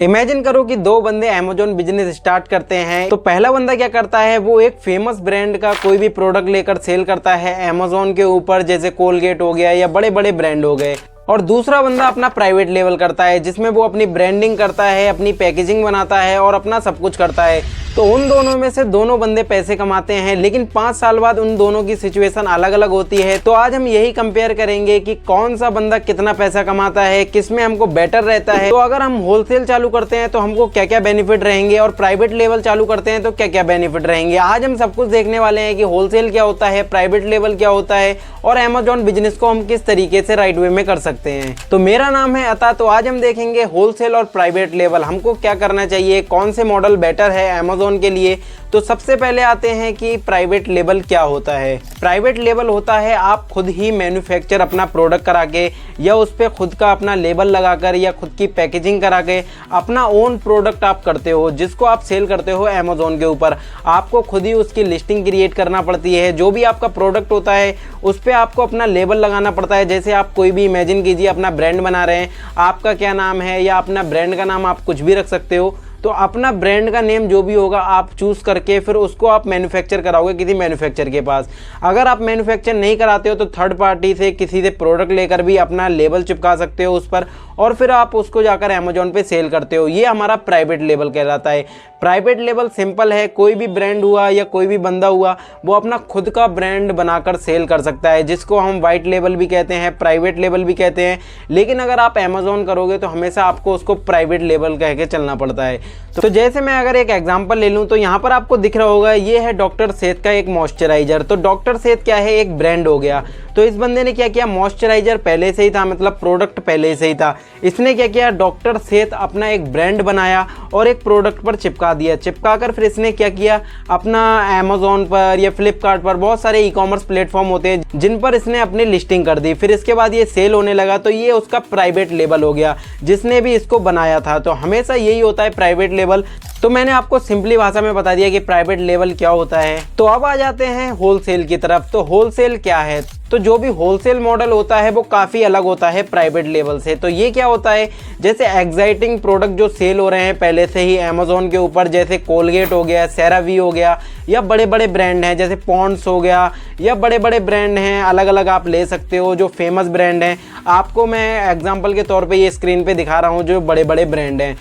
Imagine करो कि दो बंदे अमेजोन बिजनेस स्टार्ट करते हैं। तो पहला बंदा क्या करता है, वो एक फेमस ब्रांड का कोई भी प्रोडक्ट लेकर सेल करता है अमेजोन के ऊपर, जैसे कोलगेट हो गया या बड़े बड़े ब्रांड हो गए। और दूसरा बंदा अपना प्राइवेट लेवल करता है, जिसमें वो अपनी ब्रांडिंग करता है, अपनी पैकेजिंग बनाता है और अपना सब कुछ करता है। तो उन दोनों में से दोनों बंदे पैसे कमाते हैं, लेकिन 5 साल बाद उन दोनों की सिचुएशन अलग अलग होती है। तो आज हम यही कंपेयर करेंगे कि कौन सा बंदा कितना पैसा कमाता है, किस में हमको बेटर रहता है। तो अगर हम होलसेल चालू करते हैं तो हमको क्या क्या बेनिफिट रहेंगे, और प्राइवेट लेवल चालू करते हैं तो क्या क्या बेनिफिट रहेंगे। आज हम सब कुछ देखने वाले हैं कि होलसेल क्या होता है, प्राइवेट लेवल क्या होता है, और अमेजोन बिजनेस को हम किस तरीके से राइट वे में कर सकते हैं। तो मेरा नाम है अता। तो आज हम देखेंगे होलसेल और प्राइवेट लेवल हमको क्या करना चाहिए, कौन से मॉडल बेटर है अमेजोन के लिए। तो सबसे पहले आते हैं कि प्राइवेट लेबल क्या होता है। प्राइवेट लेबल होता है आप खुद ही मैन्युफैक्चर अपना प्रोडक्ट करा के, या उस पर खुद का अपना लेबल लगाकर, या खुद की पैकेजिंग करा के अपना ओन प्रोडक्ट आप करते हो, जिसको आप सेल करते हो अमेजोन के ऊपर। आपको खुद ही उसकी लिस्टिंग क्रिएट करना पड़ती है। जो भी आपका प्रोडक्ट होता है उस पर आपको अपना लेबल लगाना पड़ता है। जैसे आप कोई भी इमेजिन कीजिए अपना ब्रांड बना रहे हैं, आपका क्या नाम है, या अपना ब्रांड का नाम आप कुछ भी रख सकते हो। तो अपना ब्रांड का नेम जो भी होगा आप चूज़ करके फिर उसको आप मैन्युफैक्चर कराओगे किसी मैन्युफैक्चर के पास। अगर आप मैन्युफैक्चर नहीं कराते हो तो थर्ड पार्टी से किसी से प्रोडक्ट लेकर भी अपना लेबल चिपका सकते हो उस पर, और फिर आप उसको जाकर अमेजोन पे सेल करते हो। ये हमारा प्राइवेट लेबल कहलाता है। प्राइवेट लेबल सिंपल है, कोई भी ब्रांड हुआ या कोई भी बंदा हुआ वो अपना खुद का ब्रांड बनाकर सेल कर सकता है, जिसको हम वाइट लेबल भी कहते हैं, प्राइवेट लेबल भी कहते हैं। लेकिन अगर आप अमेजोन करोगे तो हमेशा आपको उसको प्राइवेट लेबल कह के चलना पड़ता है। तो जैसे मैं अगर एक एग्जांपल ले लूँ तो यहाँ पर आपको दिख रहा होगा, ये है डॉक्टर सेठ का एक मॉइस्चराइजर। तो डॉक्टर सेठ क्या है, एक ब्रांड हो गया। तो इस बंदे ने क्या किया, मॉइस्चराइजर पहले से ही था, मतलब प्रोडक्ट पहले से ही था। इसने क्या किया, डॉक्टर सेठ अपना एक ब्रांड बनाया और एक प्रोडक्ट पर चिपका दिया। चिपका कर फिर इसने क्या किया, अपना अमेजोन पर या फ्लिपकार्ट पर, बहुत सारे ई कॉमर्स प्लेटफॉर्म होते हैं जिन पर इसने अपनी लिस्टिंग कर दी। फिर इसके बाद ये सेल होने लगा, तो ये उसका प्राइवेट लेबल हो गया, जिसने भी इसको बनाया था। तो हमेशा यही होता है प्राइवेट लेबल। तो मैंने आपको सिंपली भाषा में बता दिया कि प्राइवेट लेबल क्या होता है। तो अब आ जाते हैं होलसेल की तरफ। तो होलसेल क्या है, तो जो भी होलसेल मॉडल होता है वो काफ़ी अलग होता है प्राइवेट लेवल से। तो ये क्या होता है, जैसे एक्साइटिंग प्रोडक्ट जो सेल हो रहे हैं पहले से ही अमेजोन के ऊपर, जैसे कोलगेट हो गया, सेरावी हो गया, या बड़े बड़े ब्रांड हैं जैसे पॉन्ड्स हो गया, या बड़े बड़े ब्रांड हैं अलग अलग आप ले सकते हो जो फेमस ब्रांड हैं। आपको मैं एग्जाम्पल के तौर पर ये स्क्रीन पर दिखा रहा हूँ जो बड़े बड़े ब्रांड हैं।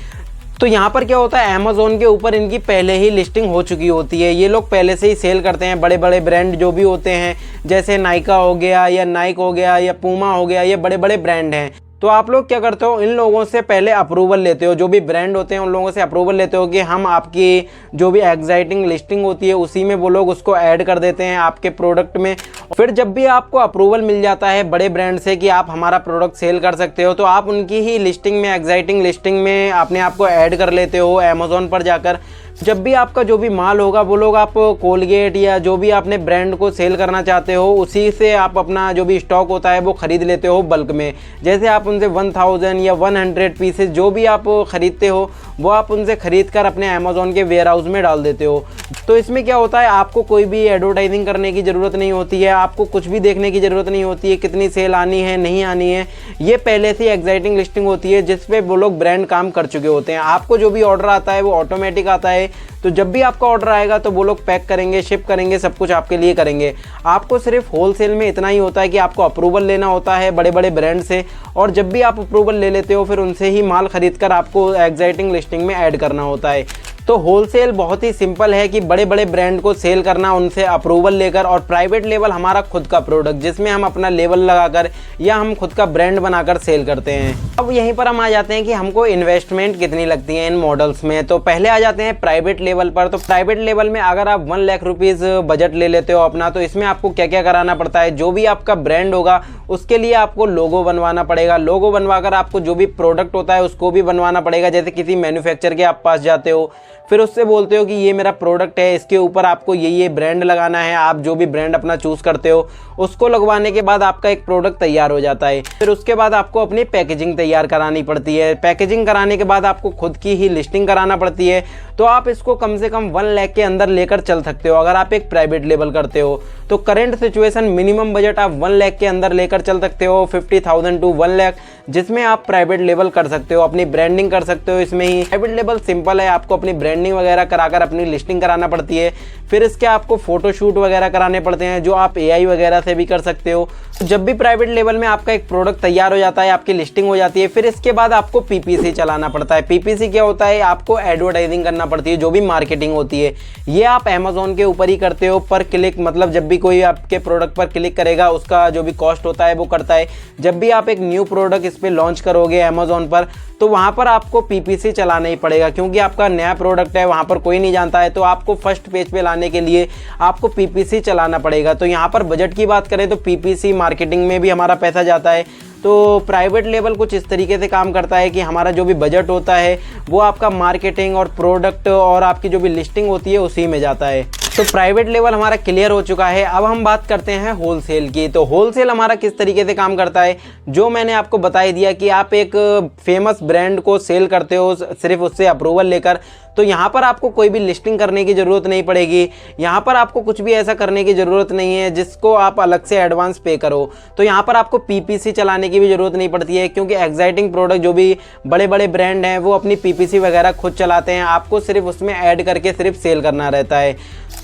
तो यहाँ पर क्या होता है, अमेजोन के ऊपर इनकी पहले ही लिस्टिंग हो चुकी होती है। ये लोग पहले से ही सेल करते हैं बड़े बड़े ब्रांड जो भी होते हैं, जैसे नाइका हो गया, या नाइक हो गया, या पूमा हो गया, ये बड़े बड़े ब्रांड हैं। तो आप लोग क्या करते हो, इन लोगों से पहले अप्रूवल लेते हो, जो भी ब्रांड होते हैं उन लोगों से अप्रूवल लेते हो कि हम आपकी जो भी एक्साइटिंग लिस्टिंग होती है उसी में वो लोग उसको ऐड कर देते हैं आपके प्रोडक्ट में। फिर जब भी आपको अप्रूवल मिल जाता है बड़े ब्रांड से कि आप हमारा प्रोडक्ट सेल कर सकते हो, तो आप उनकी ही लिस्टिंग में, एक्साइटिंग लिस्टिंग में अपने आप को ऐड कर लेते हो अमेजोन पर जाकर। जब भी आपका जो भी माल होगा वो लोग आप कोलगेट या जो भी आपने ब्रांड को सेल करना चाहते हो उसी से आप अपना जो भी स्टॉक होता है वो ख़रीद लेते हो बल्क में। जैसे आप उनसे 1000 या 100 पीसेस जो भी आप ख़रीदते हो वो आप उनसे ख़रीद कर अपने अमेजोन के वेयर हाउस में डाल देते हो। तो इसमें क्या होता है, आपको कोई भी एडवर्टाइजिंग करने की ज़रूरत नहीं होती है, आपको कुछ भी देखने की ज़रूरत नहीं होती है कितनी सेल आनी है नहीं आनी है। ये पहले से एक्साइटिंग लिस्टिंग होती है जिस पे वो लोग ब्रांड काम कर चुके होते हैं। आपको जो भी ऑर्डर आता है वो ऑटोमेटिक आता है। तो जब भी आपका ऑर्डर आएगा तो वो लोग पैक करेंगे, शिप करेंगे, सब कुछ आपके लिए करेंगे। आपको सिर्फ होलसेल में इतना ही होता है कि आपको अप्रूवल लेना होता है बड़े बड़े ब्रांड से, और जब भी आप अप्रूवल ले लेते हो फिर उनसे ही माल खरीद कर आपको एक्साइटिंग लिस्टिंग में ऐड करना होता है। तो होलसेल बहुत ही सिंपल है कि बड़े बड़े ब्रांड को सेल करना उनसे अप्रूवल लेकर, और प्राइवेट लेवल हमारा खुद का प्रोडक्ट जिसमें हम अपना लेबल लगाकर या हम खुद का ब्रांड बनाकर सेल करते हैं। अब यहीं पर हम आ जाते हैं कि हमको इन्वेस्टमेंट कितनी लगती है इन मॉडल्स में। तो पहले आ जाते हैं प्राइवेट लेवल पर। तो प्राइवेट लेवल में अगर आप 1 लाख रुपीज़ बजट ले लेते हो अपना, तो इसमें आपको क्या क्या कराना पड़ता है, जो भी आपका ब्रांड होगा उसके लिए आपको लोगो बनवाना पड़ेगा। लोगो बनवाकर आपको जो भी प्रोडक्ट होता है उसको भी बनवाना पड़ेगा। जैसे किसी मैन्युफैक्चर के आप पास जाते हो, फिर उससे बोलते हो कि ये मेरा प्रोडक्ट है, इसके ऊपर आपको ये ब्रांड लगाना है। आप जो भी ब्रांड अपना चूज़ करते हो उसको लगवाने के बाद आपका एक प्रोडक्ट तैयार हो जाता है। फिर उसके बाद आपको अपनी पैकेजिंग तैयार करानी पड़ती है। पैकेजिंग कराने के बाद आपको खुद की ही लिस्टिंग कराना पड़ती है। तो आप इसको कम से कम 1 लाख के अंदर लेकर चल सकते हो। अगर आप एक प्राइवेट लेबल करते हो तो करंट सिचुएशन मिनिमम बजट आप 1 लाख के अंदर लेकर चल सकते हो, 50,000 टू 1 लाख, जिसमें आप प्राइवेट लेबल कर सकते हो, अपनी ब्रांडिंग कर सकते हो। इसमें ही प्राइवेट लेबल सिंपल है, आपको अपनी ब्रांडिंग वगैरह कराकर अपनी लिस्टिंग कराना पड़ती है। फिर इसके आपको फोटोशूट वगैरह कराने पड़ते हैं, जो आप AI वगैरह से भी कर सकते हो। तो जब भी प्राइवेट लेवल में आपका एक प्रोडक्ट तैयार हो जाता है, आपकी लिस्टिंग हो जाती है, फिर इसके बाद आपको PPC चलाना पड़ता है। PPC क्या होता है? आपको एडवर्टाइजिंग करना पड़ती है, जो भी मार्केटिंग होती है। ये आप अमेजोन के ऊपर ही करते हो, पर क्लिक, मतलब जब भी कोई आपके प्रोडक्ट पर क्लिक करेगा उसका जो भी कॉस्ट होता है वो करता है। जब भी आप एक न्यू प्रोडक्ट इस पर लॉन्च करोगे अमेजोन पर, तो वहाँ पर आपको PPC चलाना ही पड़ेगा, क्योंकि आपका नया प्रोडक्ट है, वहाँ पर कोई नहीं जानता है। तो आपको फर्स्ट पेज पे लाने के लिए आपको PPC चलाना पड़ेगा। तो यहाँ पर बजट की बात करें तो PPC मार्केटिंग में भी हमारा पैसा जाता है। तो प्राइवेट लेवल कुछ इस तरीके से काम करता है कि हमारा जो भी बजट होता है वो आपका मार्केटिंग और प्रोडक्ट और आपकी जो भी लिस्टिंग होती है उसी में जाता है। तो प्राइवेट लेवल हमारा क्लियर हो चुका है। अब हम बात करते हैं होलसेल की। तो होलसेल हमारा किस तरीके से काम करता है, जो मैंने आपको बता ही दिया कि आप एक फेमस ब्रांड को सेल करते हो सिर्फ उससे अप्रूवल लेकर। तो यहाँ पर आपको कोई भी लिस्टिंग करने की ज़रूरत नहीं पड़ेगी। यहाँ पर आपको कुछ भी ऐसा करने की ज़रूरत नहीं है जिसको आप अलग से एडवांस पे करो। तो यहाँ पर आपको PPC चलाने की भी ज़रूरत नहीं पड़ती है, क्योंकि एक्साइटिंग प्रोडक्ट जो भी बड़े बड़े ब्रांड हैं वो अपनी PPC वगैरह खुद चलाते हैं। आपको सिर्फ उसमें ऐड करके सिर्फ सेल करना रहता है।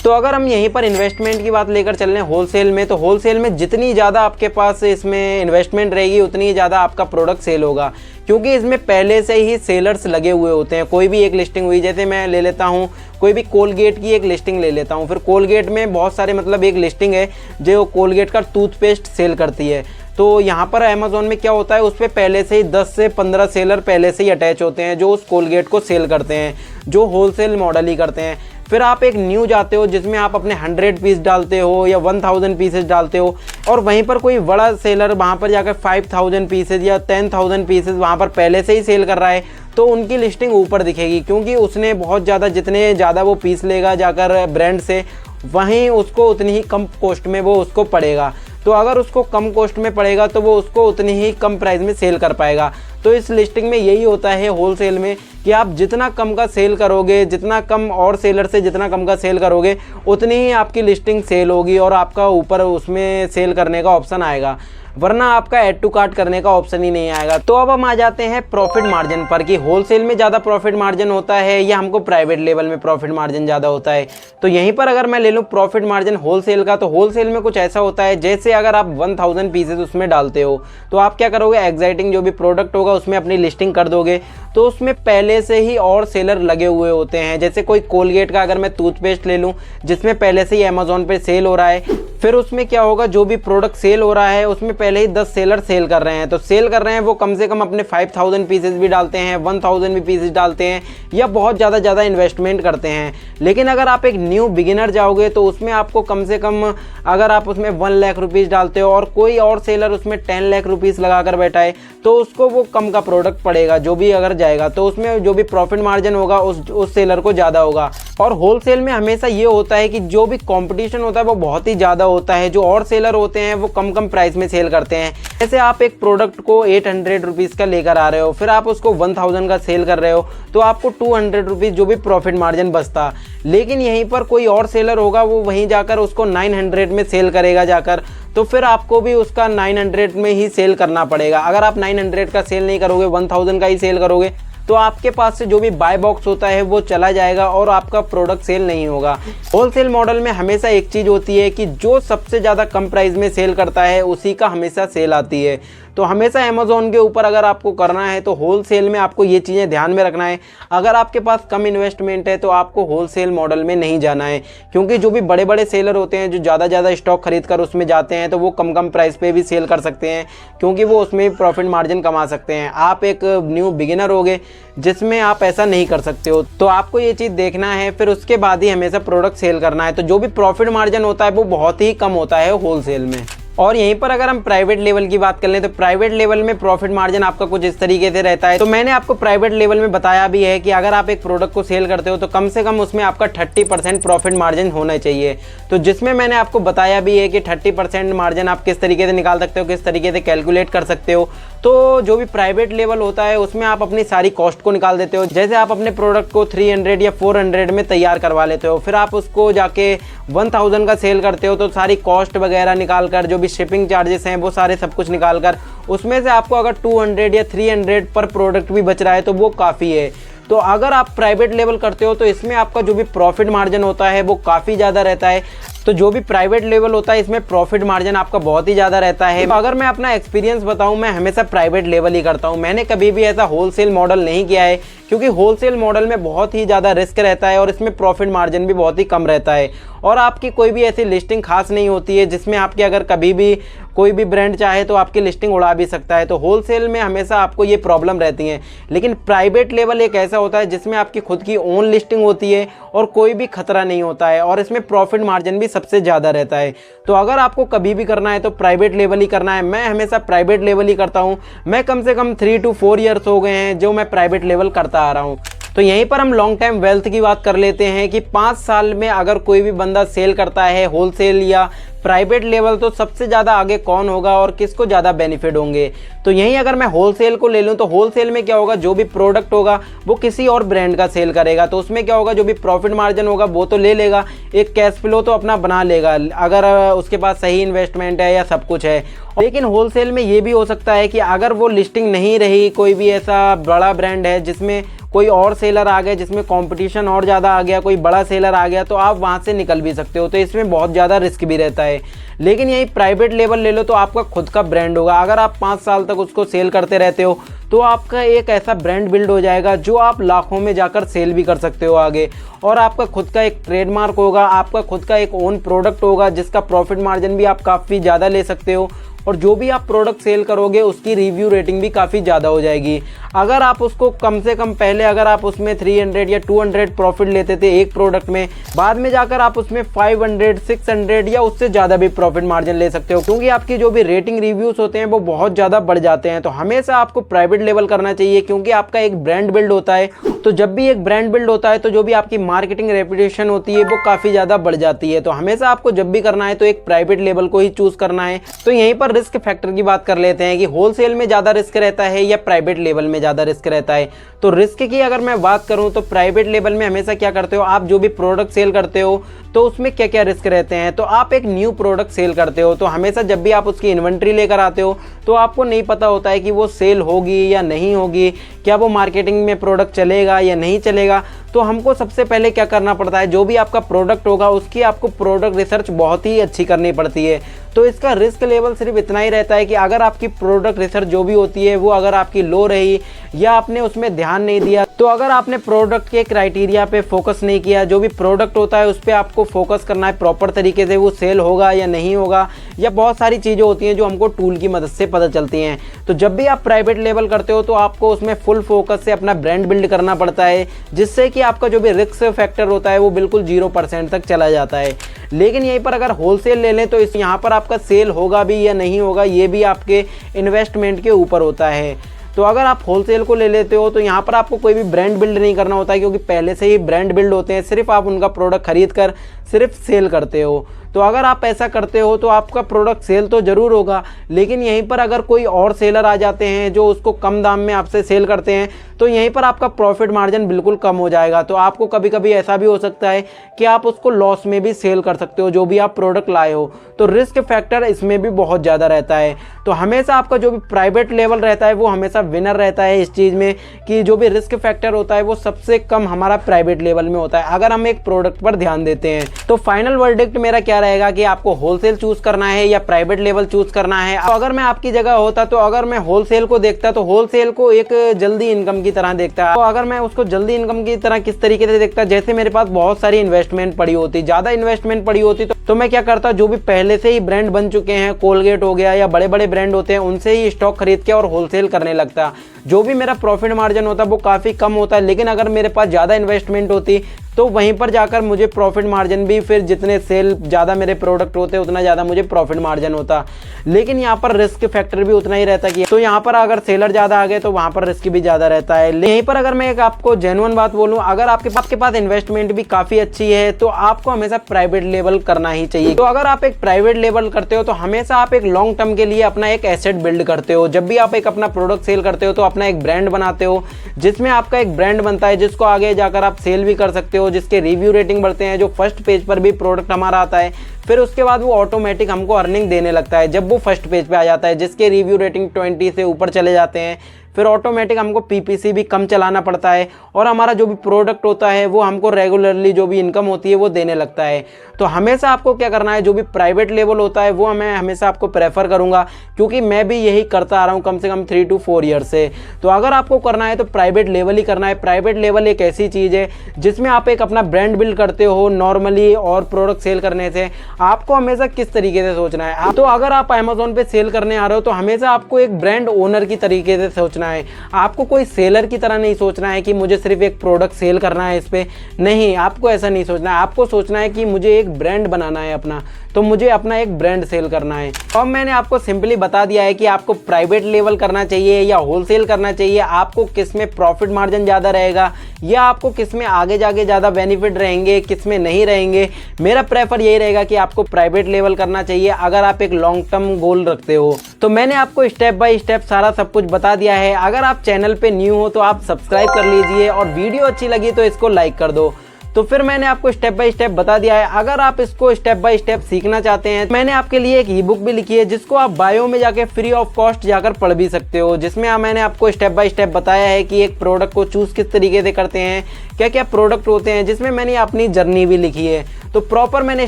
तो अगर हम यहीं पर इन्वेस्टमेंट की बात लेकर चल रहे हैं होलसेल में, तो होलसेल में जितनी ज़्यादा आपके पास इसमें इन्वेस्टमेंट रहेगी उतनी ज़्यादा आपका प्रोडक्ट सेल होगा, क्योंकि इसमें पहले से ही सेलर्स लगे हुए होते हैं। कोई भी एक लिस्टिंग हुई, जैसे मैं ले लेता हूँ कोई भी कोलगेट की एक लिस्टिंग ले लेता हूँ, फिर कोलगेट में बहुत सारे, मतलब एक लिस्टिंग है जो कोलगेट का टूथपेस्ट सेल करती है। तो यहाँ पर अमेजोन में क्या होता है, उस पर पहले से ही 10 से 15 सेलर पहले से ही अटैच होते हैं जो उस कोलगेट को सेल करते हैं, जो होलसेल मॉडल ही करते हैं। फिर आप एक न्यू जाते हो जिसमें आप अपने 100 पीस डालते हो या 1000 पीसेस डालते हो, और वहीं पर कोई बड़ा सेलर वहाँ पर जाकर 5000 पीसेस या 10,000 पीसेस वहाँ पर पहले से ही सेल कर रहा है। तो उनकी लिस्टिंग ऊपर दिखेगी, क्योंकि उसने बहुत ज़्यादा, जितने ज़्यादा वो पीस लेगा जाकर ब्रांड से, वहीं उसको उतनी ही कम कॉस्ट में वो उसको पड़ेगा। तो अगर उसको कम कॉस्ट में पड़ेगा तो वो उसको उतनी ही कम प्राइस में सेल कर पाएगा। तो इस लिस्टिंग में यही होता है होलसेल में कि आप जितना कम का सेल करोगे, जितना कम और सेलर से जितना कम का सेल करोगे, उतनी ही आपकी लिस्टिंग सेल होगी और आपका ऊपर उसमें सेल करने का ऑप्शन आएगा, वरना आपका ऐड टू कार्ट करने का ऑप्शन ही नहीं आएगा। तो अब हम आ जाते हैं प्रॉफिट मार्जिन पर कि होलसेल में ज़्यादा प्रॉफिट मार्जिन होता है या हमको प्राइवेट लेवल में प्रॉफिट मार्जिन ज़्यादा होता है। तो यहीं पर अगर मैं ले लूँ प्रॉफिट मार्जिन होलसेल का, तो होलसेल में कुछ ऐसा होता है, जैसे अगर आप 1000 पीसेस उसमें डालते हो तो आप क्या करोगे, एक्साइटिंग जो भी प्रोडक्ट होगा उसमें अपनी लिस्टिंग कर दोगे। तो उसमें पहले से ही और सेलर लगे हुए होते हैं। जैसे कोई कोलगेट का अगर मैं टूथपेस्ट ले लूँ जिसमें पहले से ही अमेजोन पे सेल हो रहा है, फिर उसमें क्या होगा, जो भी प्रोडक्ट सेल हो रहा है उसमें पहले ही 10 सेलर सेल कर रहे हैं। तो सेल कर रहे हैं वो कम से कम अपने 5000 पीसेस भी डालते हैं, 1000 भी पीसेस डालते हैं, या बहुत ज़्यादा इन्वेस्टमेंट करते हैं। लेकिन अगर आप एक न्यू बिगिनर जाओगे तो उसमें आपको कम से कम, अगर आप उसमें 1 लाख रुपीज़ डालते हो और कोई और सेलर उसमें 10 लाख रुपीज़ लगा कर बैठा है, तो उसको वो कम का प्रोडक्ट पड़ेगा जो भी अगर जाएगा। तो उसमें जो भी प्रॉफिट मार्जिन होगा उस सेलर को ज़्यादा होगा। और होलसेल में हमेशा ये होता है कि जो भी कंपटीशन होता है वो बहुत ही ज़्यादा होता है। जो और सेलर होते हैं वो कम प्राइस में सेल करते हैं। जैसे आप एक प्रोडक्ट को 800 रुपीज़ का लेकर आ रहे हो, फिर आप उसको 1000 का सेल कर रहे हो, तो आपको 200 रुपीज़ जो भी प्रॉफिट मार्जिन बचता। लेकिन यहीं पर कोई और सेलर होगा, वो वहीं जाकर उसको 900 में सेल करेगा जाकर, तो फिर आपको भी उसका 900 में ही सेल करना पड़ेगा। अगर आप 900 का सेल नहीं करोगे, 1000 का ही सेल करोगे, तो आपके पास से जो भी बाय बॉक्स होता है वो चला जाएगा और आपका प्रोडक्ट सेल नहीं होगा। होलसेल मॉडल में हमेशा एक चीज़ होती है कि जो सबसे ज़्यादा कम प्राइस में सेल करता है उसी का हमेशा सेल आती है। तो हमेशा अमेज़ॉन के ऊपर अगर आपको करना है तो होलसेल में आपको ये चीज़ें ध्यान में रखना है। अगर आपके पास कम इन्वेस्टमेंट है तो आपको होलसेल मॉडल में नहीं जाना है, क्योंकि जो भी बड़े बड़े सेलर होते हैं जो ज़्यादा स्टॉक खरीद कर उसमें जाते हैं, तो वो कम प्राइस पे भी सेल कर सकते हैं, क्योंकि वो उसमें प्रॉफिट मार्जिन कमा सकते हैं। आप एक न्यू बिगिनर होगे जिसमें आप ऐसा नहीं कर सकते हो, तो आपको ये चीज़ देखना है, फिर उसके बाद ही हमेशा प्रोडक्ट सेल करना है। तो जो भी प्रॉफिट मार्जिन होता है वो बहुत ही कम होता है होलसेल में। और यहीं पर अगर हम प्राइवेट लेवल की बात कर लें तो प्राइवेट लेवल में प्रॉफिट मार्जिन आपका कुछ इस तरीके से रहता है। तो मैंने आपको प्राइवेट लेवल में बताया भी है कि अगर आप एक प्रोडक्ट को सेल करते हो तो कम से कम उसमें आपका 30% प्रॉफिट मार्जिन होना चाहिए। तो जिसमें मैंने आपको बताया भी है कि 30% मार्जिन आप किस तरीके से निकाल सकते हो, किस तरीके से कैलकुलेट कर सकते हो। तो जो भी प्राइवेट लेवल होता है उसमें आप अपनी सारी कॉस्ट को निकाल देते हो। जैसे आप अपने प्रोडक्ट को 300 या 400 में तैयार करवा लेते हो, फिर आप उसको जाके 1000 का सेल करते हो, तो सारी कॉस्ट वगैरह निकाल कर, जो भी शिपिंग चार्जेस हैं वो सारे सब कुछ निकाल कर, उसमें से आपको अगर 200 या 300 पर प्रोडक्ट भी बच रहा है तो वो काफ़ी है। तो अगर आप प्राइवेट लेवल करते हो तो इसमें आपका जो भी प्रॉफिट मार्जिन होता है वो काफ़ी ज़्यादा रहता है। तो जो भी प्राइवेट लेवल होता है इसमें प्रॉफिट मार्जिन आपका बहुत ही ज़्यादा रहता है। तो अगर मैं अपना एक्सपीरियंस बताऊं, मैं हमेशा प्राइवेट लेवल ही करता हूं। मैंने कभी भी ऐसा होलसेल मॉडल नहीं किया है, क्योंकि होलसेल मॉडल में बहुत ही ज़्यादा रिस्क रहता है और इसमें प्रॉफिट मार्जिन भी बहुत ही कम रहता है। और आपकी कोई भी ऐसी लिस्टिंग खास नहीं होती है जिसमें आपकी अगर कभी भी कोई भी ब्रांड चाहे तो आपकी लिस्टिंग उड़ा भी सकता है। तो होलसेल में हमेशा आपको ये प्रॉब्लम रहती है। लेकिन प्राइवेट लेवल एक ऐसा होता है जिसमें आपकी खुद की ओन लिस्टिंग होती है और कोई भी खतरा नहीं होता है, और इसमें प्रॉफिट मार्जिन भी सबसे ज़्यादा रहता है। तो अगर आपको कभी भी करना है तो प्राइवेट लेवल ही करना है। मैं हमेशा प्राइवेट लेवल ही करता हूँ। मैं कम से कम 3 to 4 ईयर्स हो गए हैं जो मैं प्राइवेट लेवल करता आ रहा हूँ। तो यहीं पर हम लॉन्ग टाइम वेल्थ की बात कर लेते हैं कि 5 साल में अगर कोई भी बंदा सेल करता है होलसेल या प्राइवेट लेवल, तो सबसे ज़्यादा आगे कौन होगा और किसको ज़्यादा बेनिफिट होंगे। तो यहीं अगर मैं होलसेल को ले लूँ तो होलसेल में क्या होगा, जो भी प्रोडक्ट होगा वो किसी और ब्रांड का सेल करेगा, तो उसमें क्या होगा, जो भी प्रॉफिट मार्जिन होगा वो तो ले लेगा, एक कैश फ्लो तो अपना बना लेगा अगर उसके पास सही इन्वेस्टमेंट है या सब कुछ है। लेकिन होलसेल में ये भी हो सकता है कि अगर वो लिस्टिंग नहीं रही, कोई भी ऐसा बड़ा ब्रांड है जिसमें कोई और सेलर आ गया, जिसमें कंपटीशन और ज़्यादा आ गया, कोई बड़ा सेलर आ गया, तो आप वहाँ से निकल भी सकते हो। तो इसमें बहुत ज़्यादा रिस्क भी रहता है। लेकिन यही प्राइवेट लेवल ले लो तो आपका खुद का ब्रांड होगा। अगर आप 5 साल तक उसको सेल करते रहते हो तो आपका एक ऐसा ब्रांड बिल्ड हो जाएगा जो आप लाखों में जाकर सेल भी कर सकते हो आगे। और आपका खुद का एक ट्रेडमार्क होगा, आपका खुद का एक ओन प्रोडक्ट होगा जिसका प्रॉफिट मार्जिन भी आप काफ़ी ज़्यादा ले सकते हो। और जो भी आप प्रोडक्ट सेल करोगे उसकी रिव्यू रेटिंग भी काफ़ी ज़्यादा हो जाएगी। अगर आप उसको कम से कम पहले अगर आप उसमें 300 या 200 प्रॉफिट लेते थे एक प्रोडक्ट में, बाद में जाकर आप उसमें 500, 600 या उससे ज़्यादा भी प्रॉफिट मार्जिन ले सकते हो, क्योंकि आपकी जो भी रेटिंग रिव्यूज़ होते हैं वो बहुत ज़्यादा बढ़ जाते हैं। तो हमेशा आपको प्राइवेट लेवल करना चाहिए, क्योंकि आपका एक ब्रांड बिल्ड होता है। तो जब भी एक ब्रांड बिल्ड होता है तो जो भी आपकी मार्केटिंग रेपुटेशन होती है वो काफ़ी ज़्यादा बढ़ जाती है। तो हमेशा आपको जब भी करना है तो एक प्राइवेट लेवल को ही चूज़ करना है। तो यहीं पर रिस्क फैक्टर की बात कर लेते हैं कि होलसेल में ज़्यादा रिस्क रहता है या प्राइवेट लेवल में ज़्यादा रिस्क रहता है। तो रिस्क की अगर मैं बात करूं तो प्राइवेट लेवल में हमेशा क्या करते हो, आप जो भी प्रोडक्ट सेल करते हो तो उसमें क्या क्या रिस्क रहते हैं। तो आप एक न्यू प्रोडक्ट सेल करते हो तो हमेशा जब भी आप उसकी इन्वेंट्री लेकर आते हो तो आपको नहीं पता होता है कि वो सेल होगी या नहीं होगी, क्या वो मार्केटिंग में प्रोडक्ट चलेगा या नहीं चलेगा। तो हमको सबसे पहले क्या करना पड़ता है, जो भी आपका प्रोडक्ट होगा उसकी आपको प्रोडक्ट रिसर्च बहुत ही अच्छी करनी पड़ती है। तो इसका रिस्क लेवल सिर्फ इतना ही रहता है कि अगर आपकी प्रोडक्ट रिसर्च जो भी होती है वो अगर आपकी लो रही या आपने उसमें ध्यान नहीं दिया, तो अगर आपने प्रोडक्ट के क्राइटेरिया पे फोकस नहीं किया, जो भी प्रोडक्ट होता है उस पर आपको फोकस करना है प्रॉपर तरीके से, वो सेल होगा या नहीं होगा, या बहुत सारी चीज़ें होती हैं जो हमको टूल की मदद से पता चलती हैं। तो जब भी आप प्राइवेट लेवल करते हो तो आपको उसमें फुल फोकस से अपना ब्रांड बिल्ड करना पड़ता है, जिससे कि आपका जो भी रिस्क फैक्टर होता है वो बिल्कुल 0% तक चला जाता है। लेकिन यहीं पर अगर होलसेल ले लें तो इस यहाँ पर आपका सेल होगा भी या नहीं होगा ये भी आपके इन्वेस्टमेंट के ऊपर होता है। तो अगर आप होलसेल को ले लेते हो तो यहाँ पर आपको कोई भी ब्रांड बिल्ड नहीं करना होता है, क्योंकि पहले से ही ब्रांड बिल्ड होते हैं, सिर्फ आप उनका प्रोडक्ट खरीद कर सिर्फ सेल करते हो। तो अगर आप ऐसा करते हो तो आपका प्रोडक्ट सेल तो ज़रूर होगा, लेकिन यहीं पर अगर कोई और सेलर आ जाते हैं जो उसको कम दाम में आपसे सेल करते हैं तो यहीं पर आपका प्रॉफिट मार्जिन बिल्कुल कम हो जाएगा। तो आपको कभी कभी ऐसा भी हो सकता है कि आप उसको लॉस में भी सेल कर सकते हो जो भी आप प्रोडक्ट लाए हो। तो रिस्क फैक्टर इसमें भी बहुत ज़्यादा रहता है। तो हमेशा आपका जो भी प्राइवेट लेवल रहता है वो हमेशा विनर रहता है इस चीज़ में कि जो भी रिस्क फैक्टर होता है वो सबसे कम हमारा प्राइवेट लेवल में होता है अगर हम एक प्रोडक्ट पर ध्यान देते हैं। तो फाइनल वर्डिक्ट मेरा क्या रहेगा कि आपको होलसेल चूज करना है या प्राइवेट लेवल चूज करना है। तो अगर मैं आपकी जगह होता तो अगर मैं होलसेल को देखता तो होलसेल को एक जल्दी इनकम की तरह देखता। तो अगर मैं उसको जल्दी इनकम की तरह किस तरीके से देखता, जैसे मेरे पास बहुत सारी इन्वेस्टमेंट पड़ी होती, ज़्यादा इन्वेस्टमेंट पड़ी होती तो मैं क्या करता, जो भी पहले से ही ब्रांड बन चुके हैं, कोलगेट हो गया या बड़े बड़े ब्रांड होते हैं, उनसे ही स्टॉक खरीद के और होलसेल करने लगता। जो भी मेरा प्रॉफिट मार्जिन होता है वो काफ़ी कम होता है। लेकिन अगर मेरे पास ज़्यादा इन्वेस्टमेंट होती तो वहीं पर जाकर मुझे प्रॉफिट मार्जिन भी फिर जितने सेल ज़्यादा मेरे प्रोडक्ट होते उतना ज़्यादा मुझे प्रॉफिट मार्जिन होता। लेकिन यहाँ पर रिस्क फैक्टर भी उतना ही रहता कि तो यहाँ पर अगर सेलर ज़्यादा आ गए तो वहाँ पर रिस्क भी ज़्यादा रहता है। यहीं पर अगर मैं एक आपको जेन्युइन बात बोलूँ, अगर आपके पास इन्वेस्टमेंट भी काफ़ी अच्छी है तो आपको हमेशा प्राइवेट लेवल करना ही चाहिए। तो अगर आप एक प्राइवेट लेवल करते हो तो हमेशा आप एक लॉन्ग टर्म के लिए अपना एक एसेट बिल्ड करते हो। जब भी आप एक अपना प्रोडक्ट सेल करते हो तो अपना एक ब्रांड बनाते हो, जिसमें आपका एक ब्रांड बनता है जिसको आगे जाकर आप सेल भी कर सकते हो, जिसके रिव्यू रेटिंग बढ़ते हैं, जो फर्स्ट पेज पर भी प्रोडक्ट हमारा आता है फिर उसके बाद वो ऑटोमेटिक हमको अर्निंग देने लगता है। जब वो फर्स्ट पेज पे आ जाता है जिसके रिव्यू रेटिंग 20 से ऊपर चले जाते हैं फिर ऑटोमेटिक हमको पीपीसी भी कम चलाना पड़ता है और हमारा जो भी प्रोडक्ट होता है वो हमको रेगुलरली जो भी इनकम होती है वो देने लगता है। तो हमेशा आपको क्या करना है, जो भी प्राइवेट लेवल होता है वो मैं हमेशा आपको प्रेफर करूंगा, क्योंकि मैं भी यही करता आ रहा हूँ कम से कम 3 to 4 ईयर से। तो अगर आपको करना है तो प्राइवेट लेवल ही करना है। प्राइवेट लेवल एक ऐसी चीज़ है जिसमें आप एक अपना ब्रांड बिल्ड करते हो नॉर्मली, और प्रोडक्ट सेल करने से आपको हमेशा किस तरीके से सोचना है। तो अगर आप अमेजोन पे सेल करने आ रहे हो तो हमेशा आपको एक ब्रांड ओनर की तरीके से सोचना है। आपको कोई सेलर की तरह नहीं सोचना है कि मुझे सिर्फ एक प्रोडक्ट सेल करना है इस पे, नहीं, आपको ऐसा नहीं सोचना है। आपको सोचना है कि मुझे एक ब्रांड बनाना है अपना, तो मुझे अपना एक ब्रांड सेल करना है। और मैंने आपको सिंपली बता दिया है कि आपको प्राइवेट लेवल करना चाहिए या होलसेल करना चाहिए, आपको किस में प्रॉफिट मार्जिन ज़्यादा रहेगा या आपको किस में आगे जाके ज़्यादा बेनिफिट रहेंगे, किस में नहीं रहेंगे। मेरा प्रेफर यही रहेगा कि आपको प्राइवेट लेवल करना चाहिए अगर आप एक लॉन्ग टर्म गोल रखते हो। तो मैंने आपको स्टेप बाय स्टेप सारा सब कुछ बता दिया है। अगर आप चैनल पे न्यू हो तो आप सब्सक्राइब कर लीजिए और वीडियो अच्छी लगी तो इसको लाइक कर दो। तो फिर मैंने आपको स्टेप बाय स्टेप बता दिया है। अगर आप इसको स्टेप बाय स्टेप सीखना चाहते हैं मैंने आपके लिए एक ई बुक भी लिखी है जिसको आप बायो में जाके फ्री ऑफ कॉस्ट जाकर पढ़ भी सकते हो, जिसमें मैंने आपको स्टेप बाय स्टेप बताया है कि एक प्रोडक्ट को चूज़ किस तरीके से करते हैं, क्या क्या प्रोडक्ट होते हैं, जिसमें मैंने अपनी जर्नी भी लिखी है। तो प्रॉपर मैंने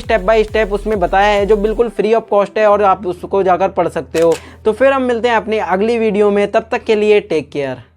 स्टेप बाय स्टेप उसमें बताया है जो बिल्कुल फ्री ऑफ कॉस्ट है और आप उसको जाकर पढ़ सकते हो। तो फिर हम मिलते हैं अपनी अगली वीडियो में, तब तक के लिए टेक केयर।